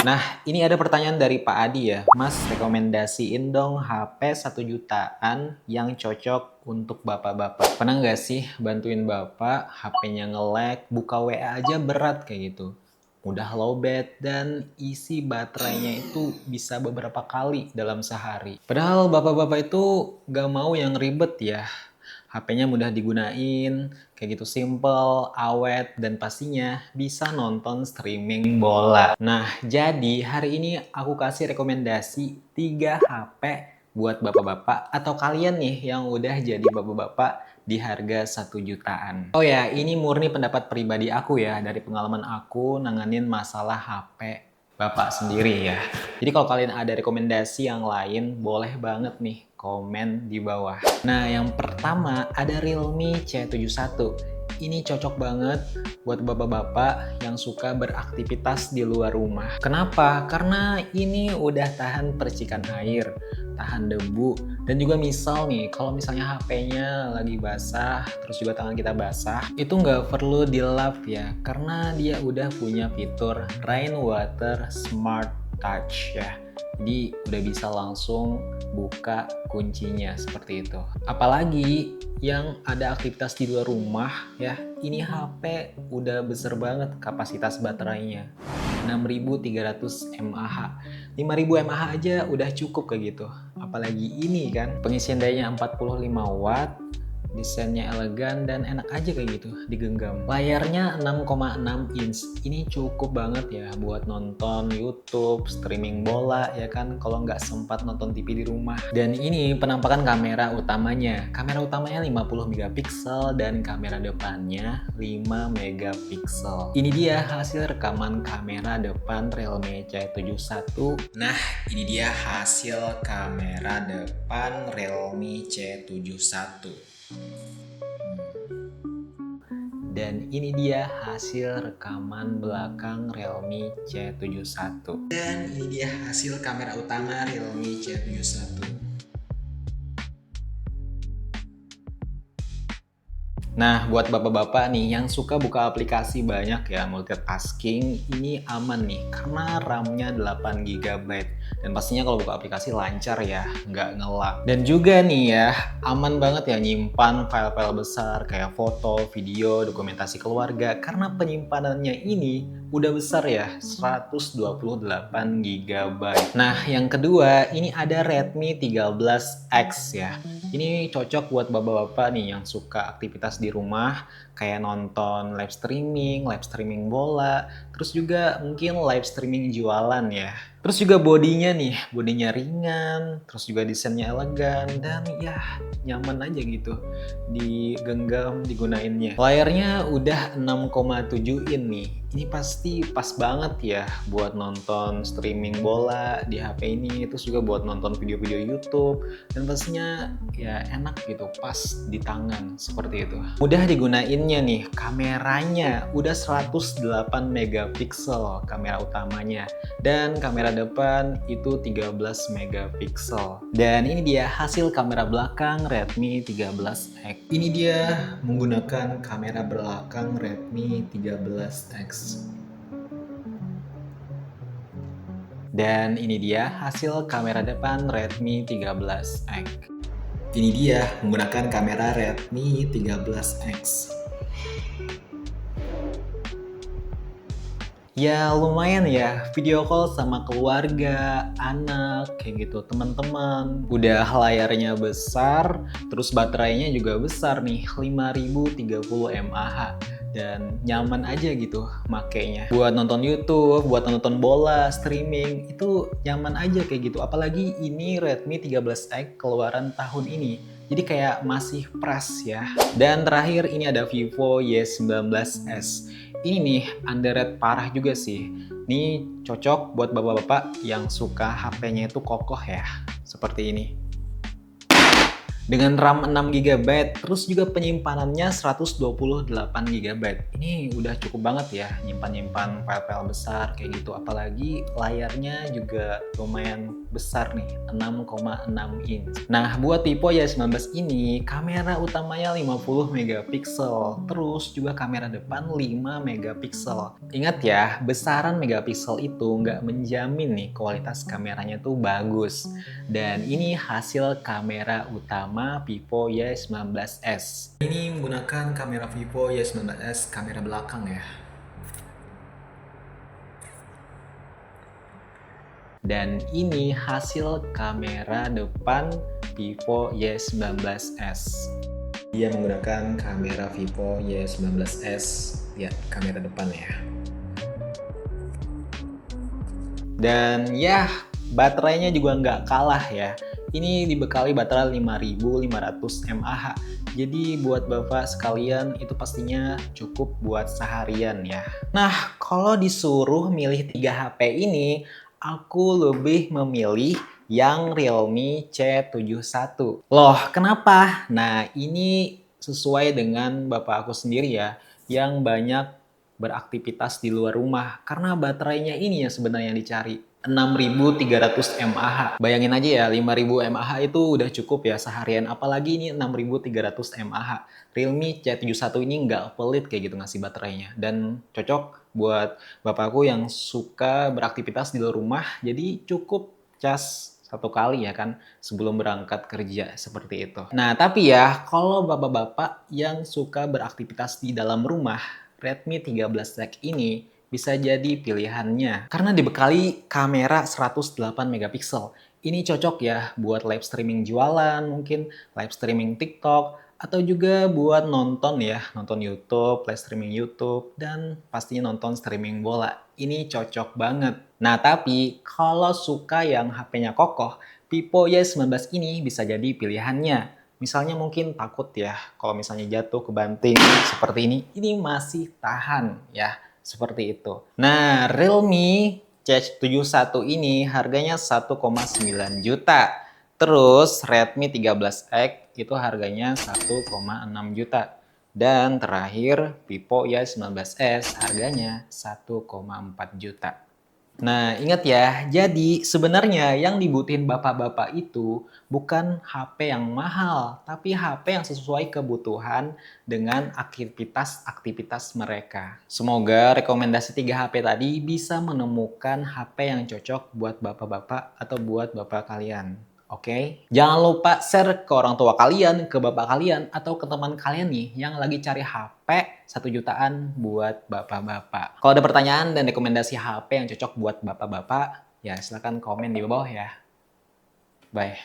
Nah, ini ada pertanyaan dari Pak Adi ya. Mas, rekomendasiin dong HP 1 jutaan yang cocok untuk bapak-bapak. Pernah nggak sih bantuin bapak, HP-nya nge-lag, buka WA aja berat kayak gitu. Mudah lowbat dan isi baterainya itu bisa beberapa kali dalam sehari. Padahal bapak-bapak itu nggak mau yang ribet ya. HP-nya mudah digunain, kayak gitu simple, awet, dan pastinya bisa nonton streaming bola. Nah, jadi hari ini aku kasih rekomendasi 3 HP buat bapak-bapak atau kalian nih yang udah jadi bapak-bapak di harga 1 jutaan. Oh ya, ini murni pendapat pribadi aku ya, dari pengalaman aku nanganin masalah HP bapak sendiri ya. Jadi kalau kalian ada rekomendasi yang lain, boleh banget nih komen di bawah. Nah, yang pertama ada Realme C71. Ini cocok banget buat bapak-bapak yang suka beraktivitas di luar rumah. Kenapa? Karena ini udah tahan percikan air, tahan debu, dan juga misal nih, kalau misalnya HP-nya lagi basah, terus juga tangan kita basah, itu nggak perlu dilap ya, karena dia udah punya fitur Rainwater Smart Touch ya. Jadi udah bisa langsung buka kuncinya seperti itu. Apalagi yang ada aktivitas di luar rumah ya, ini HP udah besar banget kapasitas baterainya. 6300 mAh. 5000 mAh aja udah cukup kayak gitu. Apalagi ini kan, pengisian dayanya 45 watt, desainnya elegan dan enak aja kayak gitu digenggam. Layarnya 6,6 inch. Ini cukup banget ya buat nonton YouTube, streaming bola ya kan, kalau nggak sempat nonton TV di rumah. Dan ini penampakan kamera utamanya. Kamera utamanya 50 megapiksel dan kamera depannya 5 megapiksel. Ini dia hasil rekaman kamera depan Realme C71. Nah, ini dia hasil kamera depan Realme C71. Dan ini dia hasil rekaman belakang Realme C71. Dan ini dia hasil kamera utama Realme C71. Nah, buat bapak-bapak nih yang suka buka aplikasi banyak ya, multitasking, ini aman nih karena RAM-nya 8 GB. Dan pastinya kalau buka aplikasi lancar ya, nggak nge-lag. Dan juga nih ya, aman banget ya nyimpan file-file besar kayak foto, video, dokumentasi keluarga. Karena penyimpanannya ini udah besar ya, 128 GB. Nah, yang kedua, ini ada Redmi 13X ya. Ini cocok buat bapak-bapak nih yang suka aktivitas di rumah, kayak nonton live streaming bola, terus juga mungkin live streaming jualan ya. Terus juga bodinya ringan, terus juga desainnya elegan, dan ya nyaman aja gitu digenggam, digunainnya. Layarnya udah 6,7 in nih. Ini pasti pas banget ya buat nonton streaming bola di HP ini, terus juga buat nonton video-video YouTube, dan pastinya ya enak gitu, pas di tangan seperti itu. Mudah digunainnya nih, kameranya udah 108 megapiksel kamera utamanya, dan kamera depan itu 13 megapiksel. Dan ini dia hasil kamera belakang Redmi 13X. Ini dia menggunakan kamera belakang Redmi 13X. Dan ini dia hasil kamera depan Redmi 13X. Ini dia menggunakan kamera Redmi 13X. Ya lumayan ya, video call sama keluarga, anak, kayak gitu, teman-teman. Udah layarnya besar, terus baterainya juga besar nih, 5030 mAh. Dan nyaman aja gitu makainya. Buat nonton YouTube, buat nonton bola, streaming, itu nyaman aja kayak gitu. Apalagi ini Redmi 13X keluaran tahun ini. Jadi kayak masih fresh ya. Dan terakhir ini ada Vivo Y19s. Ini nih underrated parah juga sih. Ini cocok buat bapak-bapak yang suka HP-nya itu kokoh ya. Seperti ini. Dengan RAM 6 GB, terus juga penyimpanannya 128 GB. Ini udah cukup banget ya, nyimpan-nyimpan file-file besar kayak gitu. Apalagi layarnya juga lumayan besar nih, 6,6 inch. Nah, buat Vivo Y19 ini, kamera utamanya 50 megapiksel, terus juga kamera depan 5 megapiksel. Ingat ya, besaran megapiksel itu nggak menjamin nih kualitas kameranya tuh bagus. Dan ini hasil kamera utama Vivo Y19s. Ini menggunakan kamera Vivo Y19s kamera belakang ya. Dan ini hasil kamera depan Vivo Y19s. Dia menggunakan kamera Vivo Y19s, ya kamera depan ya. Dan ya, baterainya juga nggak kalah ya. Ini dibekali baterai 5500 mAh. Jadi buat bapak sekalian itu pastinya cukup buat seharian ya. Nah, kalau disuruh milih 3 HP ini, aku lebih memilih yang Realme C71. Loh, kenapa? Nah, ini sesuai dengan bapak aku sendiri ya, yang banyak beraktivitas di luar rumah. Karena baterainya ini yang sebenarnya dicari. 6300 mAh. Bayangin aja ya, 5000 mAh itu udah cukup ya seharian. Apalagi ini 6300 mAh. Realme C71 ini nggak pelit kayak gitu ngasih baterainya. Dan cocok buat bapakku yang suka beraktivitas di luar rumah. Jadi cukup cas 1 kali ya kan sebelum berangkat kerja seperti itu. Nah, tapi ya kalau bapak-bapak yang suka beraktivitas di dalam rumah, Redmi 13 Lite ini bisa jadi pilihannya karena dibekali kamera 108 megapiksel. Ini cocok ya buat live streaming jualan, mungkin live streaming TikTok, atau juga buat nonton ya, nonton YouTube, live streaming YouTube, dan pastinya nonton streaming bola. Ini cocok banget. Nah, tapi kalau suka yang HP-nya kokoh, Vivo Y19 ini bisa jadi pilihannya. Misalnya mungkin takut ya, kalau misalnya jatuh kebanting seperti ini masih tahan ya. Seperti itu. Nah, Realme C71 ini harganya 1,9 juta. Terus Redmi 13X itu harganya 1,6 juta. Dan terakhir Vivo Y19s harganya 1,4 juta. Nah, ingat ya, jadi sebenarnya yang dibutuhin bapak-bapak itu bukan HP yang mahal, tapi HP yang sesuai kebutuhan dengan aktivitas-aktivitas mereka. Semoga rekomendasi 3 HP tadi bisa menemukan HP yang cocok buat bapak-bapak atau buat bapak kalian. Oke? Jangan lupa share ke orang tua kalian, ke bapak kalian, atau ke teman kalian nih yang lagi cari HP 1 jutaan buat bapak-bapak. Kalau ada pertanyaan dan rekomendasi HP yang cocok buat bapak-bapak, ya silahkan komen di bawah ya. Bye.